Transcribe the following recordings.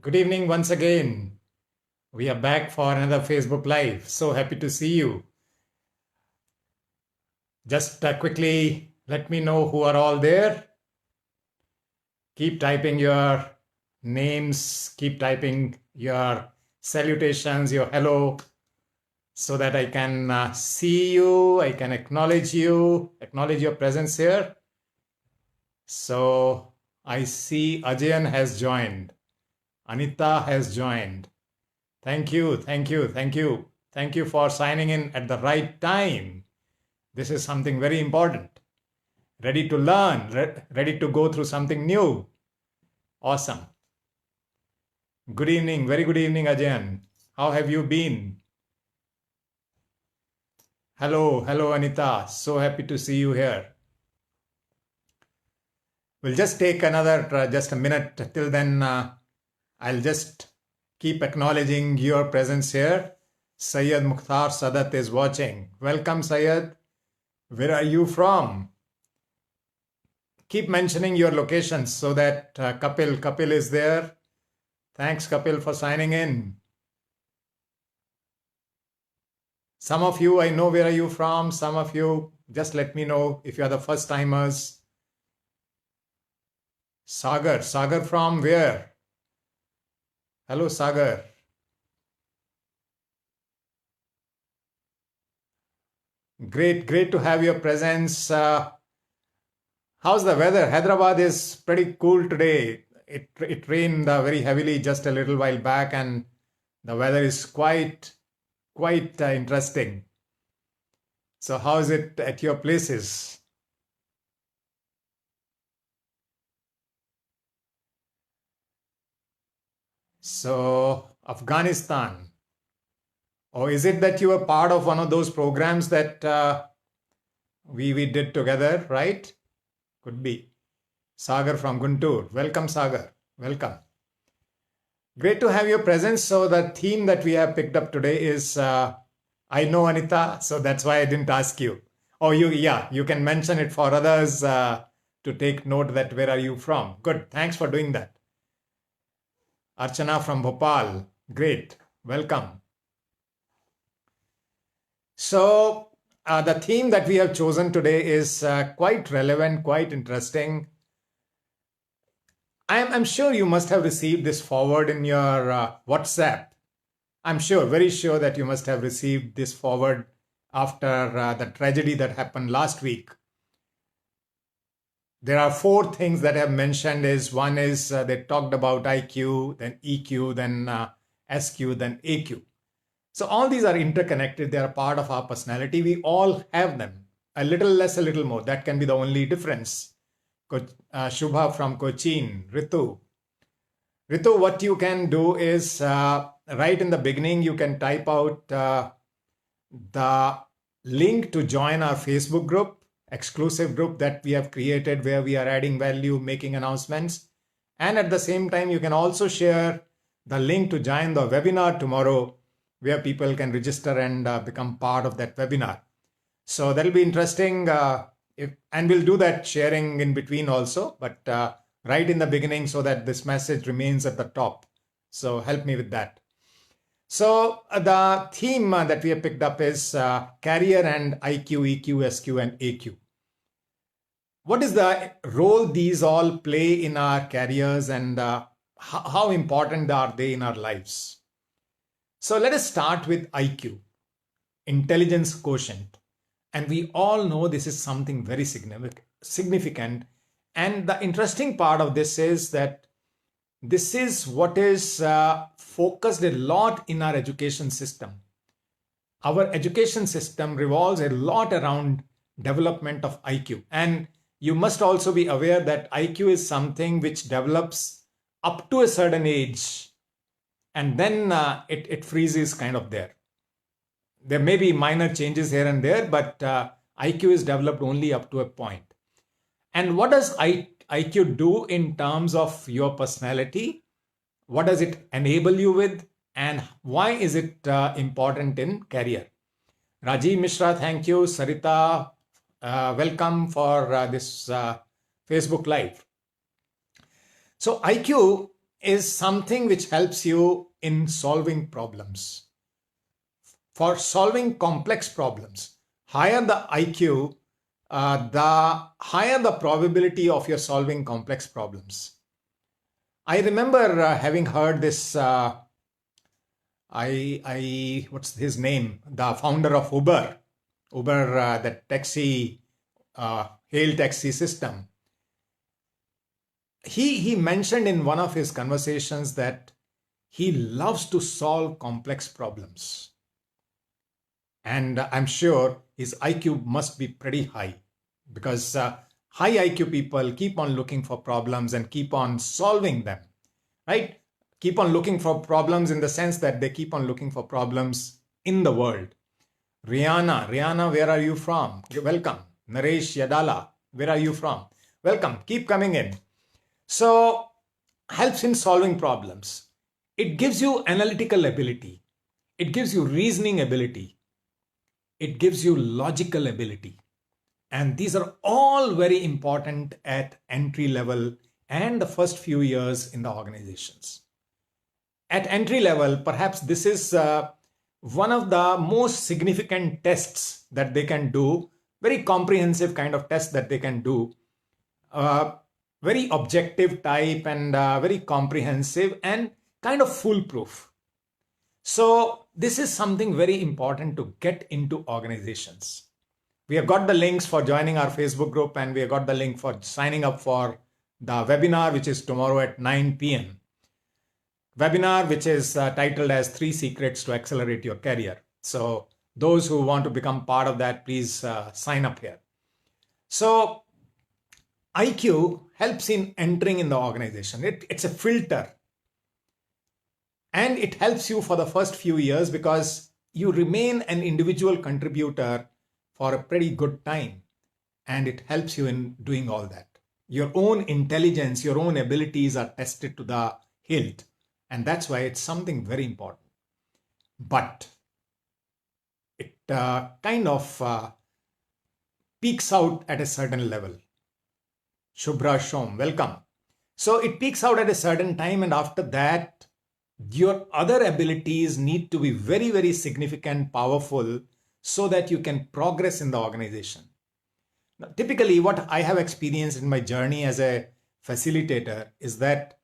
Good evening once again. We are back for another Facebook Live. So happy to see you. Just quickly let me know who are all there. Keep typing your names, keep typing your salutations, your hello, so that I can see you, I can acknowledge you, acknowledge your presence here. So I see Ajayan has joined. Anita has joined. Thank you, thank you, thank you. Thank you for signing in at the right time. This is something very important. Ready to learn, ready to go through something new. Awesome. Good evening, very good evening, Ajayan. How have you been? Hello, hello, Anita. So happy to see you here. We'll just take another, just a minute. Till then, I'll just keep acknowledging your presence here. Syed Mukhtar Sadat is watching. Welcome, Syed. Where are you from? Keep mentioning your locations so that Kapil is there. Thanks, Kapil, for signing in. Some of you, I know where are you from. Some of you, just let me know if you are the first timers. Sagar from where? Hello, Sagar. Great to have your presence. How's the weather? Hyderabad is pretty cool today. It rained very heavily just a little while back, and the weather is quite interesting. So how is it at your places? So Afghanistan. Or is it that you were part of one of those programs that we did together, right? Could be. Sagar from Guntur. Welcome, Sagar. Welcome. Great to have your presence. So the theme that we have picked up today is, I know Anita, so that's why I didn't ask you. Oh, you can mention it for others to take note that where are you from. Good, thanks for doing that. Archana from Bhopal. Great, welcome. So the theme that we have chosen today is quite relevant, quite interesting. I'm sure you must have received this forward in your WhatsApp. I'm sure, very sure that you must have received this forward after the tragedy that happened last week. There are 4 things that I have mentioned. One is they talked about IQ, then EQ, then SQ, then AQ. So all these are interconnected. They are part of our personality. We all have them. A little less, a little more. That can be the only difference. Shubha from Cochin. Ritu, what you can do is right in the beginning, you can type out the link to join our Facebook group, exclusive group that we have created where we are adding value, making announcements. And at the same time, you can also share the link to join the webinar tomorrow, where people can register and become part of that webinar. So that'll be interesting. And we'll do that sharing in between also, but right in the beginning so that this message remains at the top. So help me with that. So the theme that we have picked up is career and IQ, EQ, SQ, and AQ. What is the role these all play in our careers, and how important are they in our lives? So let us start with IQ, intelligence quotient. And we all know this is something very significant. And the interesting part of this is that this is what is focused a lot in our education system. Our education system revolves a lot around development of IQ. And you must also be aware that IQ is something which develops up to a certain age, and then it freezes kind of there. There may be minor changes here and there, but IQ is developed only up to a point. And what does IQ do in terms of your personality? What does it enable you with? And why is it important in career? Rajiv Mishra, thank you. Sarita, welcome for this Facebook Live. So IQ is something which helps you in solving problems. For solving complex problems, higher the IQ, the higher the probability of your solving complex problems. I remember having heard this. What's his name? The founder of Uber, the taxi, hail taxi system. He mentioned in one of his conversations that he loves to solve complex problems. And I'm sure his IQ must be pretty high, because high IQ people keep on looking for problems and keep on solving them, right? Keep on looking for problems in the sense that they keep on looking for problems in the world. Rihanna, where are you from? Welcome. Naresh Yadala, where are you from? Welcome. Keep coming in. So, helps in solving problems. It gives you analytical ability. It gives you reasoning ability. It gives you logical ability. And these are all very important at entry level and the first few years in the organizations. At entry level, perhaps this is one of the most significant tests that they can do, very comprehensive kind of test that they can do, very objective type and very comprehensive and kind of foolproof. So this is something very important to get into organizations. We have got the links for joining our Facebook group, and we have got the link for signing up for the webinar, which is tomorrow at 9 p.m. Webinar, which is titled as 3 Secrets to Accelerate Your Career. So those who want to become part of that, please sign up here. So IQ helps in entering in the organization. It's a filter. And it helps you for the first few years because you remain an individual contributor for a pretty good time. And it helps you in doing all that. Your own intelligence, your own abilities are tested to the hilt. And that's why it's something very important. But it kind of peaks out at a certain level. Shubhra Shom, welcome. So it peaks out at a certain time, and after that, your other abilities need to be very, very significant, powerful, so that you can progress in the organization. Now, typically, what I have experienced in my journey as a facilitator is that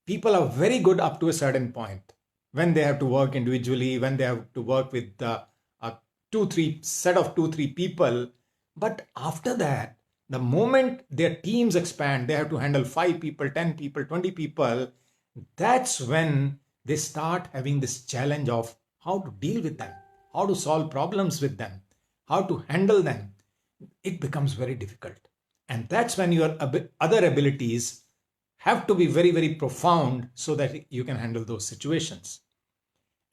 people are very good up to a certain point when they have to work individually, when they have to work with a 2-3 people. But after that, the moment their teams expand, they have to handle 5 people, 10 people, 20 people. That's when they start having this challenge of how to deal with them, how to solve problems with them, how to handle them. It becomes very difficult. And that's when your other abilities have to be very, very profound so that you can handle those situations.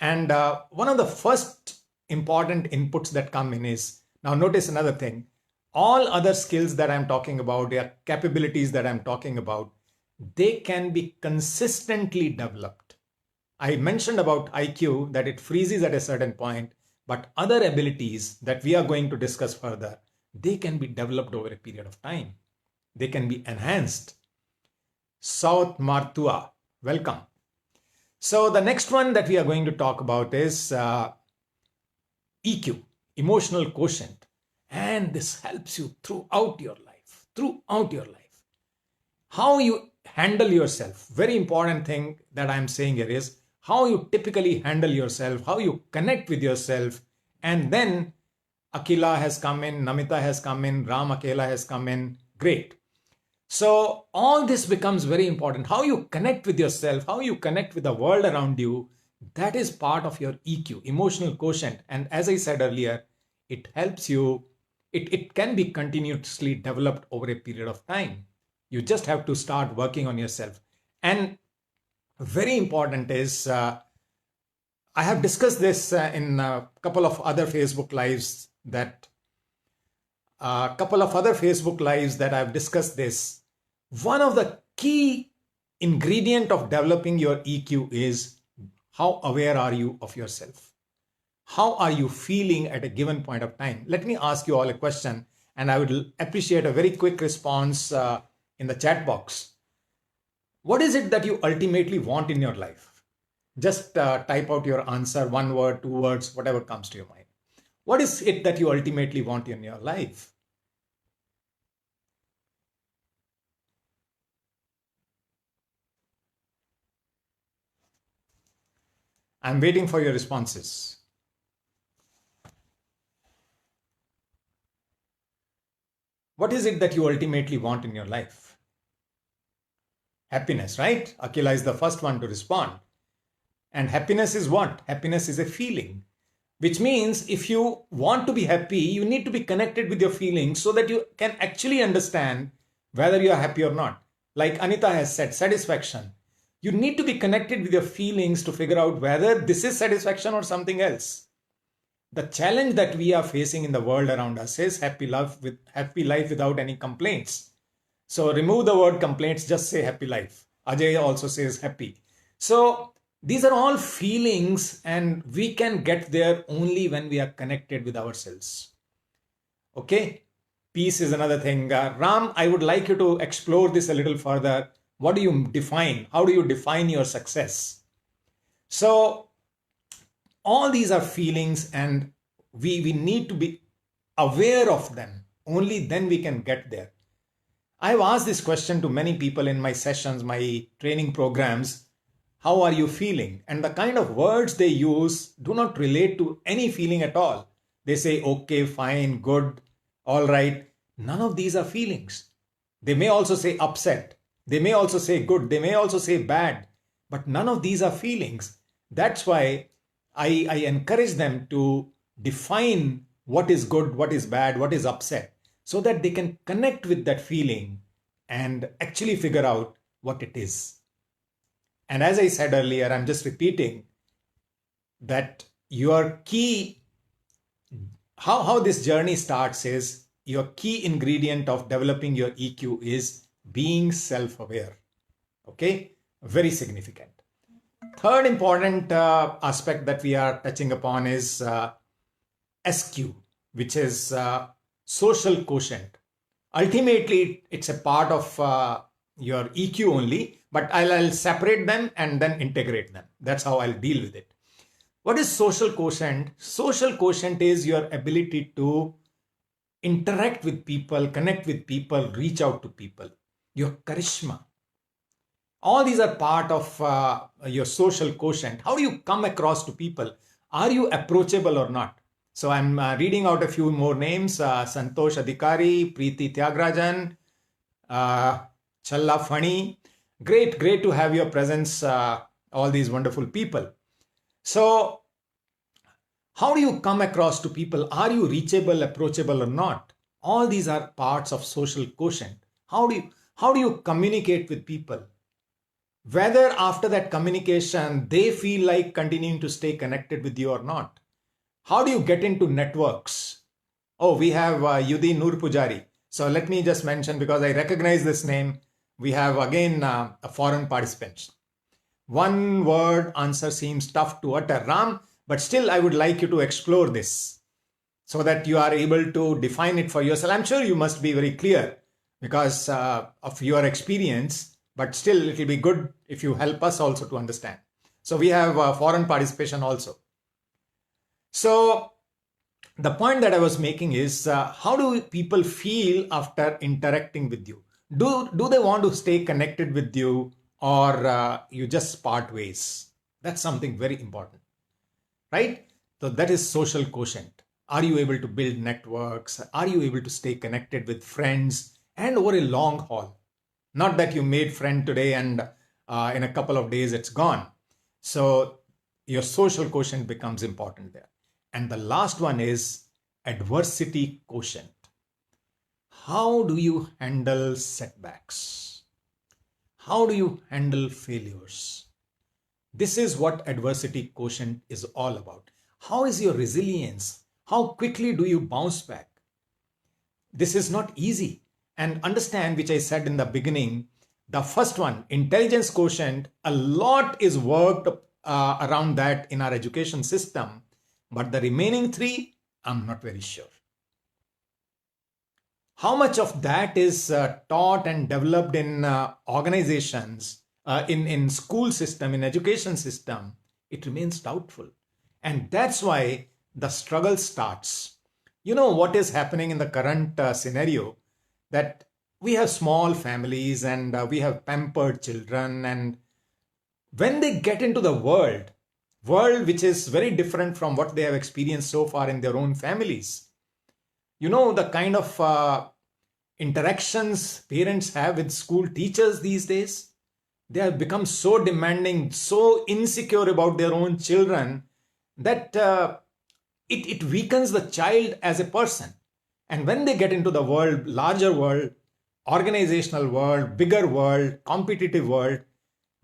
And one of the first important inputs that come in is, now notice another thing, all other skills that I'm talking about, their capabilities that I'm talking about, they can be consistently developed. I mentioned about IQ that it freezes at a certain point, but other abilities that we are going to discuss further, they can be developed over a period of time. They can be enhanced. South Martua, welcome. So the next one that we are going to talk about is EQ, emotional quotient. And this helps you throughout your life. How you handle yourself. Very important thing that I'm saying here is how you typically handle yourself, how you connect with yourself. And then Akila has come in, Namita has come in, Ram Akela has come in. Great. So all this becomes very important. How you connect with yourself, how you connect with the world around you, that is part of your EQ, emotional quotient. And as I said earlier, it helps you, it can be continuously developed over a period of time. You just have to start working on yourself. And very important is, I have discussed this in a couple of other Facebook lives that I've discussed this. One of the key ingredient of developing your EQ is how aware are you of yourself? How are you feeling at a given point of time? Let me ask you all a question, and I would appreciate a very quick response in the chat box. What is it that you ultimately want in your life? Just type out your answer, one word, two words, whatever comes to your mind. What is it that you ultimately want in your life? I'm waiting for your responses. What is it that you ultimately want in your life? Happiness, right? Akila is the first one to respond. And happiness is what? Happiness is a feeling, which means if you want to be happy, you need to be connected with your feelings so that you can actually understand whether you are happy or not. Like Anita has said, satisfaction. You need to be connected with your feelings to figure out whether this is satisfaction or something else. The challenge that we are facing in the world around us is happy life without any complaints. So remove the word complaints, just say happy life. Ajay also says happy. So these are all feelings, and we can get there only when we are connected with ourselves. Okay? Peace is another thing. Ram, I would like you to explore this a little further. What do you define? How do you define your success? So all these are feelings, and we need to be aware of them. Only then we can get there. I've asked this question to many people in my sessions, my training programs. How are you feeling? And the kind of words they use do not relate to any feeling at all. They say, okay, fine, good, all right. None of these are feelings. They may also say upset. They may also say good. They may also say bad. But none of these are feelings. That's why I encourage them to define what is good, what is bad, what is upset, so that they can connect with that feeling and actually figure out what it is. And as I said earlier, I'm just repeating that your key, how this journey starts is your key ingredient of developing your EQ is being self-aware. Okay, very significant. Third important aspect that we are touching upon is SQ, which is social quotient. Ultimately, it's a part of your EQ only, but I'll separate them and then integrate them. That's how I'll deal with it. What is social quotient? Social quotient is your ability to interact with people, connect with people, reach out to people, your charisma. All these are part of your social quotient. How do you come across to people? Are you approachable or not? So I'm reading out a few more names. Santosh Adhikari, Preeti Tyagarajan, Challa Fani. Great to have your presence, all these wonderful people. So how do you come across to people? Are you reachable, approachable or not? All these are parts of social quotient. How do you communicate with people? Whether after that communication they feel like continuing to stay connected with you or not. How do you get into networks? Oh, we have Yudi Noor Pujari. So let me just mention, because I recognize this name, we have again a foreign participant. One word answer seems tough to utter, Ram, but still I would like you to explore this so that you are able to define it for yourself. I'm sure you must be very clear because of your experience, but still it will be good if you help us also to understand. So we have foreign participation also. So the point that I was making is how do people feel after interacting with you? Do they want to stay connected with you, or you just part ways? That's something very important, right? So that is social quotient. Are you able to build networks? Are you able to stay connected with friends and over a long haul? Not that you made friend today and in a couple of days it's gone. So your social quotient becomes important there. And the last one is adversity quotient. How do you handle setbacks? How do you handle failures? This is what adversity quotient is all about. How is your resilience? How quickly do you bounce back? This is not easy. And understand, which I said in the beginning, the first one, intelligence quotient, a lot is worked around that in our education system. But the remaining three, I'm not very sure. How much of that is taught and developed in organizations in school system, in education system, it remains doubtful. And that's why the struggle starts. You know what is happening in the current scenario, that we have small families and we have pampered children, and when they get into the world which is very different from what they have experienced so far in their own families, you know, the kind of interactions parents have with school teachers these days, they have become so demanding, so insecure about their own children, that it weakens the child as a person. And when they get into the world, larger world, organizational world, bigger world, competitive world,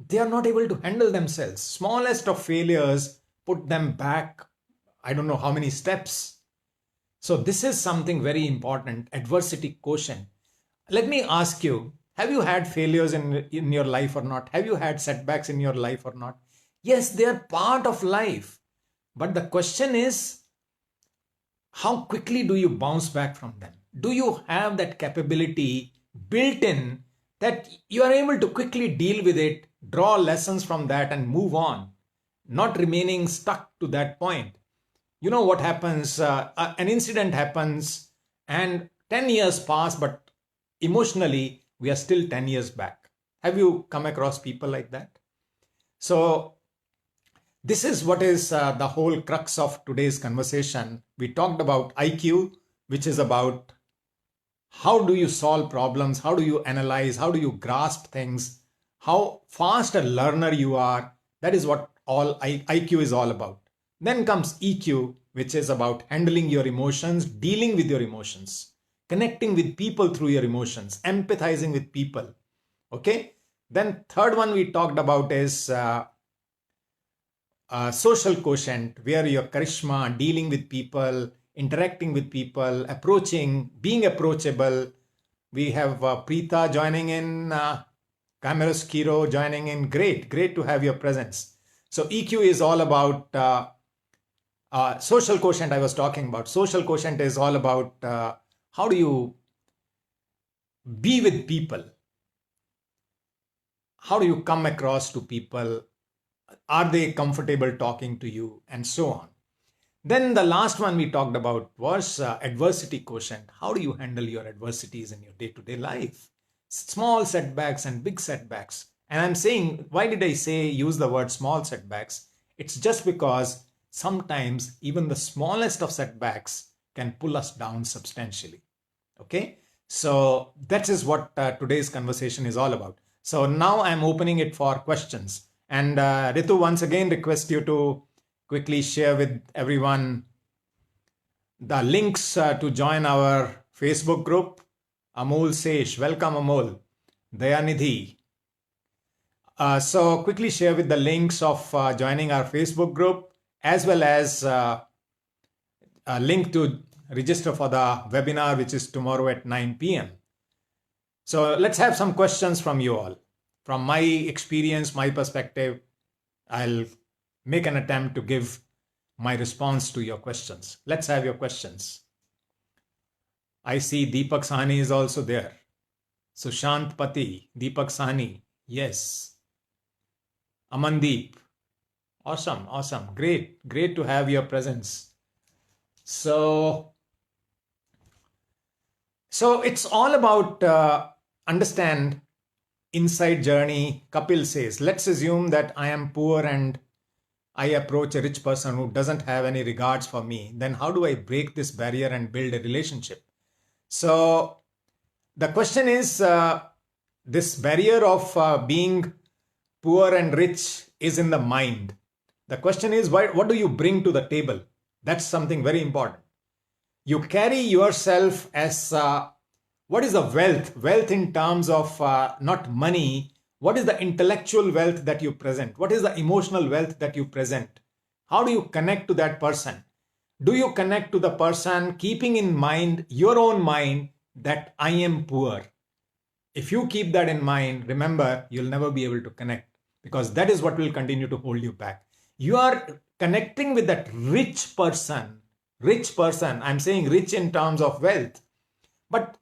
they are not able to handle themselves. Smallest of failures put them back, I don't know how many steps. So this is something very important, adversity quotient. Let me ask you, have you had failures in your life or not? Have you had setbacks in your life or not? Yes, they are part of life. But the question is, how quickly do you bounce back from them? Do you have that capability built in that you are able to quickly deal with it, draw lessons from that and move on, not remaining stuck to that point? You know what happens, an incident happens and 10 years pass, but emotionally we are still 10 years back. Have you come across people like that? So this is what is the whole crux of today's conversation. We talked about IQ, which is about how do you solve problems, how do you analyze, how do you grasp things, how fast a learner you are. That is what all IQ is all about. Then comes EQ, which is about handling your emotions, dealing with your emotions, connecting with people through your emotions, empathizing with people. Okay. Then third one we talked about is social quotient, where your charisma, dealing with people, interacting with people, approaching, being approachable. We have Preeta joining in, Cameros Kiro joining in. Great to have your presence. So EQ is all about social quotient. I was talking about social quotient is all about how do you be with people, how do you come across to people, are they comfortable talking to you, and so on. Then the last one we talked about was adversity quotient. How do you handle your adversities in your day-to-day life? Small setbacks and big setbacks. And I'm saying, why did I say use the word small setbacks? It's just because sometimes even the smallest of setbacks can pull us down substantially. Okay, so that is what today's conversation is all about. So now I'm opening it for questions. And Ritu, once again, request you to quickly share with everyone the links to join our Facebook group. Amol Sesh, welcome Amol. Dayanidhi. So quickly share with the links of joining our Facebook group, as well as a link to register for the webinar, which is tomorrow at 9 p.m. So let's have some questions from you all. From my experience, my perspective, I'll make an attempt to give my response to your questions. Let's have your questions. I see Deepak Sahni is also there. Sushant Pati, Deepak Sahni, yes. Amandeep, awesome. Great to have your presence. So it's all about understand inside journey. Kapil says, let's assume that I am poor and I approach a rich person who doesn't have any regards for me. Then how do I break this barrier and build a relationship? So the question is, this barrier of being poor and rich is in the mind. The question is, what do you bring to the table? That's something very important. You carry yourself as what is the wealth? Wealth in terms of not money. What is the intellectual wealth that you present? What is the emotional wealth that you present? How do you connect to that person? Do you connect to the person keeping in mind, your own mind, that I am poor? If you keep that in mind, remember, you'll never be able to connect, because that is what will continue to hold you back. You are connecting with that rich person. I'm saying rich in terms of wealth. But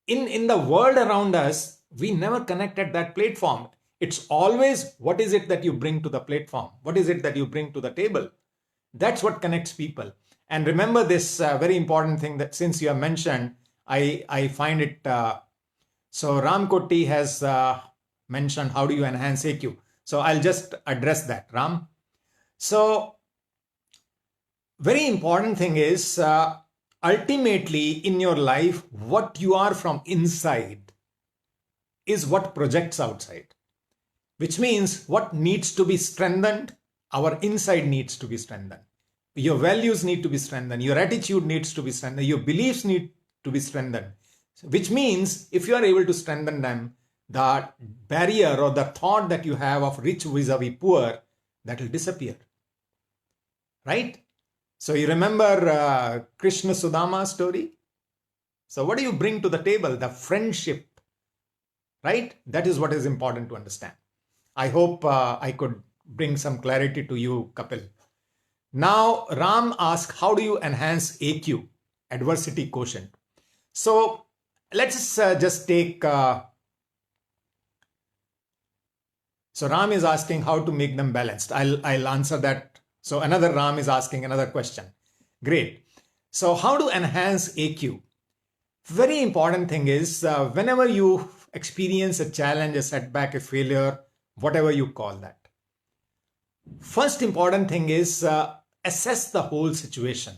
in the world around us, we never connect at that platform. It's always what is it that you bring to the platform? What is it that you bring to the table? That's what connects people. And remember this very important thing that since you have mentioned, I find it. So Ram Kotti has mentioned how do you enhance AQ. So I'll just address that, Ram. So very important thing is ultimately in your life, what you are from inside is what projects outside, which means what needs to be strengthened, our inside needs to be strengthened. Your values need to be strengthened. Your attitude needs to be strengthened. Your beliefs need to be strengthened, which means if you are able to strengthen them, the barrier or the thought that you have of rich vis-a-vis poor, that will disappear, right? So you remember Krishna Sudama story? So what do you bring to the table? The friendship, right? That is what is important to understand. I hope I could bring some clarity to you, Kapil. Now, Ram asked, how do you enhance AQ, adversity quotient? So let's just take, so Ram is asking how to make them balanced. I'll answer that. So another Ram is asking another question. Great. So how to enhance AQ? Very important thing is whenever you experience a challenge, a setback, a failure, whatever you call that. First important thing is assess the whole situation.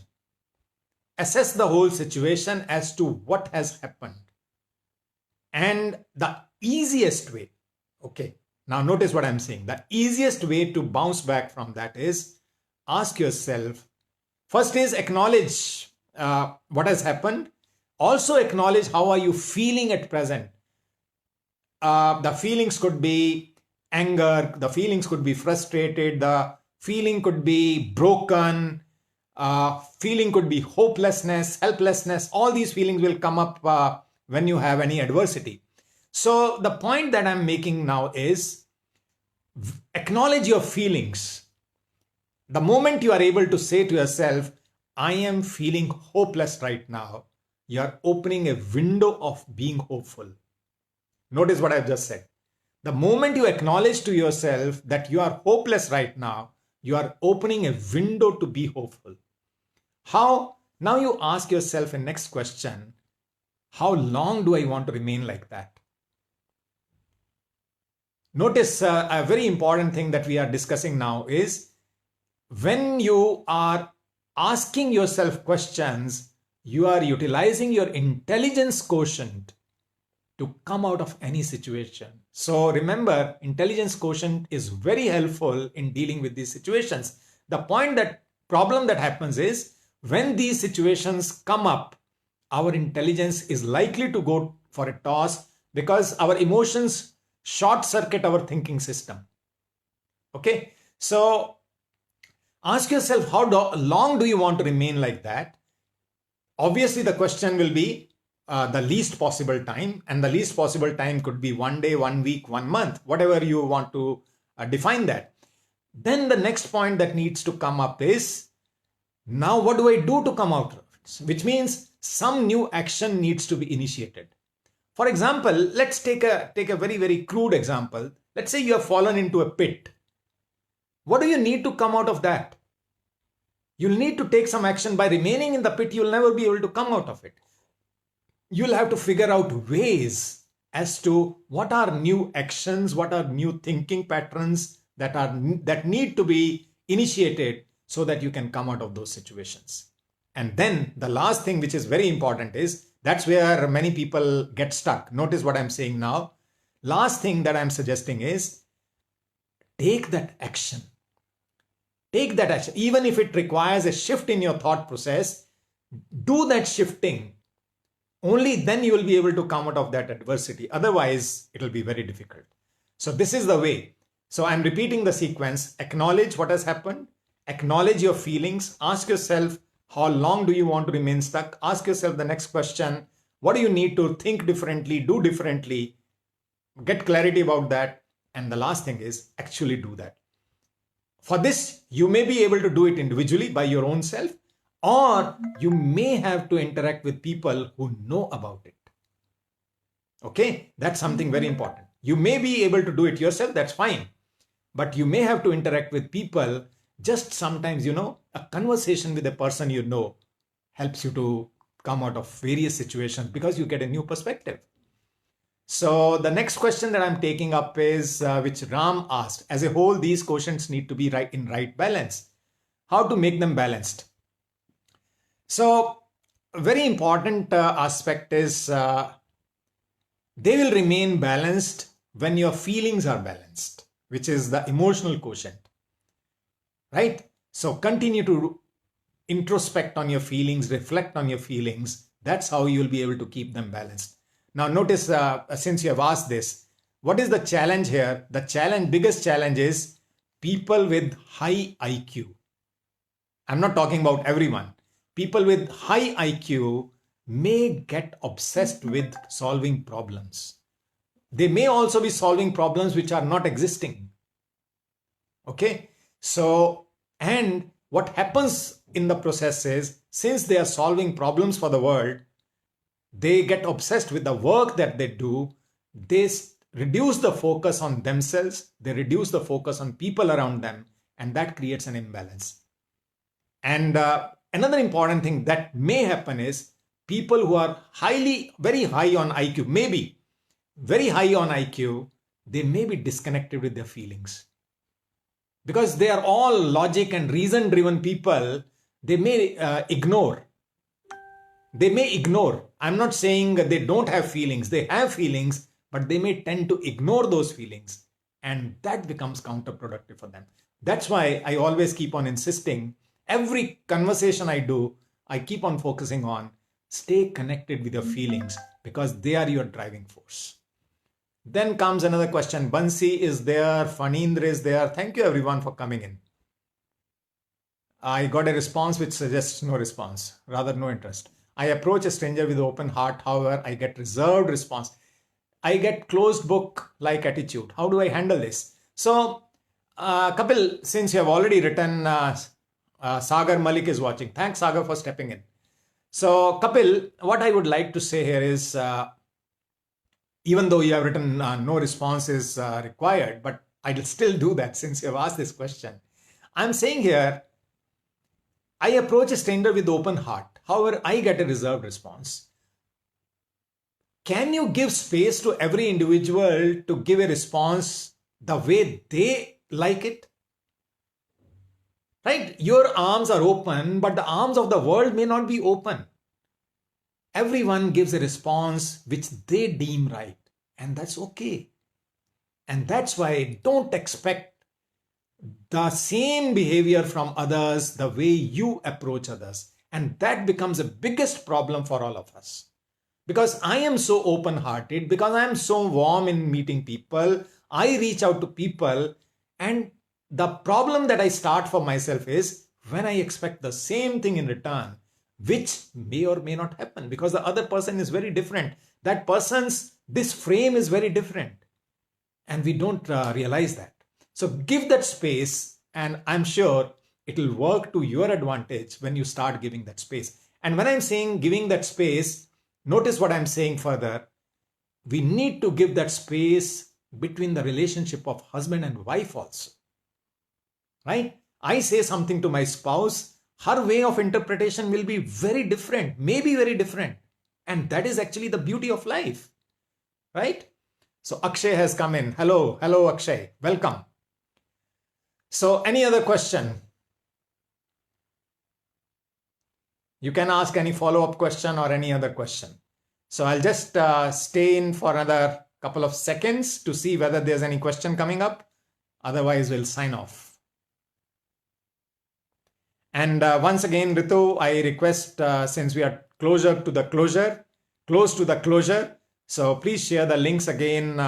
Assess the whole situation as to what has happened. And the easiest way, okay, now notice what I'm saying. The easiest way to bounce back from that is ask yourself, first is acknowledge what has happened. Also acknowledge how are you feeling at present. The feelings could be anger, the feelings could be frustrated, the feeling could be broken, feeling could be hopelessness, helplessness. All these feelings will come up when you have any adversity. So the point that I'm making now is acknowledge your feelings. The moment you are able to say to yourself, I am feeling hopeless right now, you are opening a window of being hopeful. Notice what I've just said. The moment you acknowledge to yourself that you are hopeless right now, you are opening a window to be hopeful. How? Now you ask yourself a next question. How long do I want to remain like that? Notice a very important thing that we are discussing now is when you are asking yourself questions, you are utilizing your intelligence quotient to come out of any situation. So remember, intelligence quotient is very helpful in dealing with these situations. The problem that happens is when these situations come up, our intelligence is likely to go for a toss because our emotions short circuit our thinking system. Okay, so ask yourself, how long do you want to remain like that? Obviously, the question will be the least possible time, and the least possible time could be 1 day, 1 week, 1 month, whatever you want to define that. Then the next point that needs to come up is, now what do I do to come out of it? Which means some new action needs to be initiated. For example, let's take a very, very crude example. Let's say you have fallen into a pit. What do you need to come out of that? You'll need to take some action. By remaining in the pit, you'll never be able to come out of it. You'll have to figure out ways as to what are new actions, what are new thinking patterns that need to be initiated so that you can come out of those situations. And then the last thing, which is very important, is that's where many people get stuck. Notice what I'm saying now. Last thing that I'm suggesting is take that action. Take that action. Even if it requires a shift in your thought process, do that shifting. Only then you will be able to come out of that adversity. Otherwise, it will be very difficult. So this is the way. So I'm repeating the sequence. Acknowledge what has happened. Acknowledge your feelings. Ask yourself, how long do you want to remain stuck? Ask yourself the next question. What do you need to think differently, do differently? Get clarity about that. And the last thing is actually do that. For this, you may be able to do it individually by your own self, or you may have to interact with people who know about it. Okay, that's something very important. You may be able to do it yourself, that's fine. But you may have to interact with people. Just sometimes, a conversation with a person helps you to come out of various situations because you get a new perspective. So the next question that I'm taking up is which Ram asked. As a whole, these quotients need to be in right balance. How to make them balanced? So a very important aspect is they will remain balanced when your feelings are balanced, which is the emotional quotient, right? So continue to introspect on your feelings, reflect on your feelings. That's how you will be able to keep them balanced. Now notice, since you have asked this, what is the challenge here? The biggest challenge is people with high IQ. I'm not talking about everyone. People with high IQ may get obsessed with solving problems. They may also be solving problems which are not existing. Okay. So, and what happens in the process is, since they are solving problems for the world, they get obsessed with the work that they do. They reduce the focus on themselves. They reduce the focus on people around them. And that creates an imbalance. And another important thing that may happen is people who are very high on IQ, maybe very high on IQ, they may be disconnected with their feelings. Because they are all logic and reason driven people, they may ignore. They may ignore. I'm not saying they don't have feelings. They have feelings, but they may tend to ignore those feelings. And that becomes counterproductive for them. That's why I always keep on insisting, every conversation I do, I keep on focusing on stay connected with your feelings because they are your driving force. Then comes another question. Bansi is there. Fanindra is there. Thank you everyone for coming in. I got a response which suggests no response, rather no interest. I approach a stranger with open heart. However, I get reserved response. I get closed book like attitude. How do I handle this? So, Kapil, since you have already written, Sagar Malik is watching. Thanks, Sagar, for stepping in. So, Kapil, what I would like to say here is, even though you have written no response is required, but I'll still do that since you have asked this question. I'm saying here, I approach a stranger with open heart. However, I get a reserved response. Can you give space to every individual to give a response the way they like it? Right? Your arms are open, but the arms of the world may not be open. Everyone gives a response which they deem right, and that's okay. And that's why don't expect the same behavior from others the way you approach others. And that becomes the biggest problem for all of us. Because I am so open-hearted, because I am so warm in meeting people, I reach out to people, and the problem that I start for myself is when I expect the same thing in return, which may or may not happen because the other person is very different. That this frame is very different. And we don't realize that. So give that space, and I'm sure it will work to your advantage when you start giving that space. And when I'm saying giving that space, notice what I'm saying further. We need to give that space between the relationship of husband and wife also. Right? I say something to my spouse, her way of interpretation will be very different, maybe very different. And that is actually the beauty of life. Right? So Akshay has come in. Hello Akshay, welcome. So any other question? You can ask any follow-up question or any other question. So I'll just stay in for another couple of seconds to see whether there's any question coming up. Otherwise, we'll sign off. And once again, Ritu, I request, since we are close to the closure, so please share the links again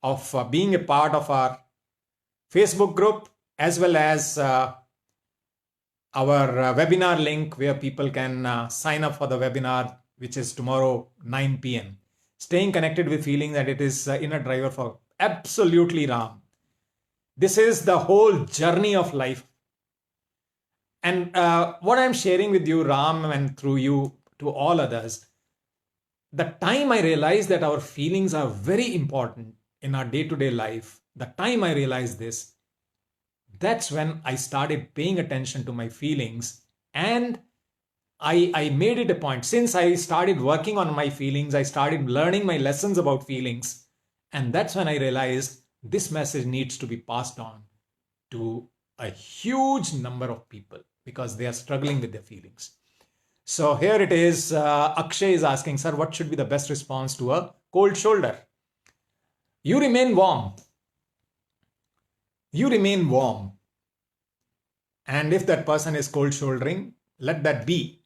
of being a part of our Facebook group, as well as our webinar link where people can sign up for the webinar, which is tomorrow 9 p.m. Staying connected with feeling that it is inner driver for absolutely Ram. This is the whole journey of life. And what I'm sharing with you, Ram, and through you to all others, the time I realized that our feelings are very important in our day-to-day life, the time I realized this, that's when I started paying attention to my feelings. And I made it a point. Since I started working on my feelings, I started learning my lessons about feelings. And that's when I realized this message needs to be passed on to a huge number of people because they are struggling with their feelings. So here it is. Akshay is asking, sir, what should be the best response to a cold shoulder? You remain warm. You remain warm. And if that person is cold shouldering, let that be.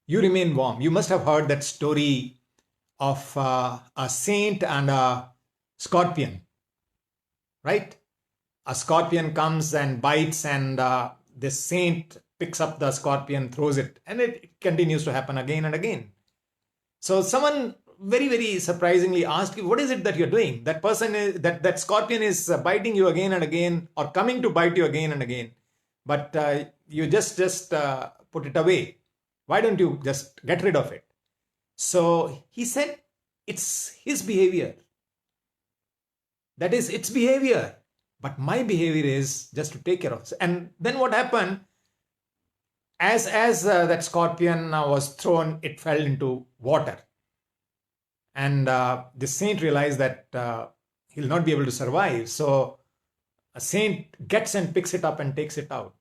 You remain warm. You must have heard that story of a saint and a scorpion, right? A scorpion comes and bites, and this saint picks up the scorpion, throws it, and it continues to happen again and again. So someone very, very surprisingly asked you, what is it that you're doing? That person is, that scorpion is biting you again and again, or coming to bite you again and again, but you just put it away. Why don't you just get rid of it? So he said, it's his behavior. That is its behavior. But my behavior is just to take care of it. And then what happened? As that scorpion was thrown, it fell into water. And the saint realized that he'll not be able to survive. So a saint gets and picks it up and takes it out.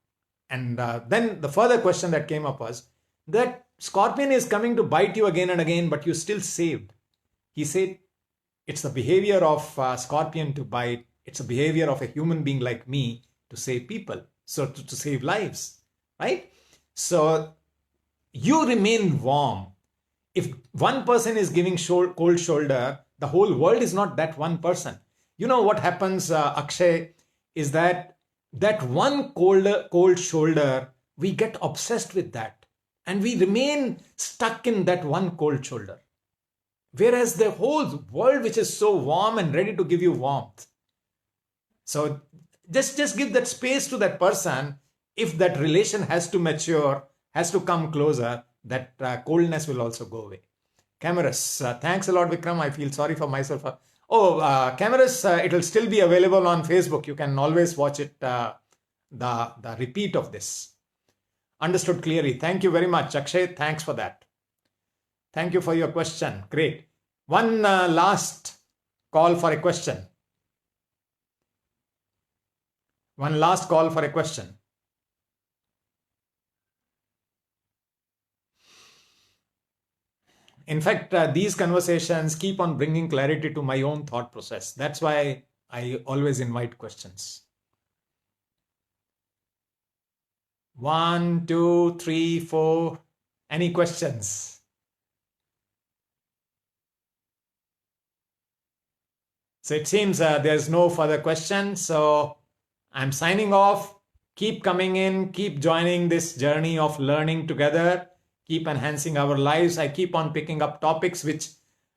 And then the further question that came up was, that scorpion is coming to bite you again and again, but you still saved. He said, it's the behavior of scorpion to bite. It's a behavior of a human being like me to save people. So to save lives, right? So you remain warm. If one person is giving cold shoulder, the whole world is not that one person. You know what happens, Akshay, is that one cold shoulder, we get obsessed with that. And we remain stuck in that one cold shoulder. Whereas the whole world, which is so warm and ready to give you warmth. So just give that space to that person. If that relation has to mature, has to come closer, that coldness will also go away. Cameras, thanks a lot, Vikram. I feel sorry for myself. Cameras, it will still be available on Facebook. You can always watch it, the repeat of this. Understood clearly. Thank you very much, Akshay. Thanks for that. Thank you for your question. Great. One last call for a question. One last call for a question. In fact, these conversations keep on bringing clarity to my own thought process. That's why I always invite questions. 1, 2, 3, 4. Any questions? So it seems there's no further questions. So I'm signing off. Keep coming in, keep joining this journey of learning together, keep enhancing our lives. I keep on picking up topics which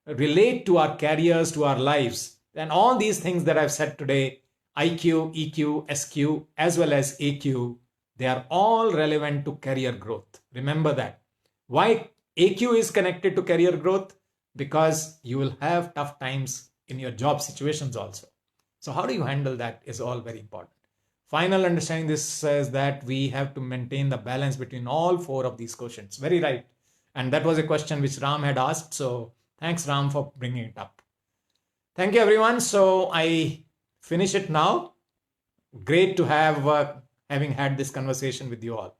relate to our careers, to our lives. And all these things that I've said today, IQ, EQ, SQ, as well as AQ, they are all relevant to career growth. Remember that. Why AQ is connected to career growth? Because you will have tough times in your job situations also. So how do you handle that is all very important. Final understanding this says that we have to maintain the balance between all 4 of these quotients. Very right. And that was a question which Ram had asked. So thanks, Ram, for bringing it up. Thank you, everyone. So I finish it now. Great to have having had this conversation with you all.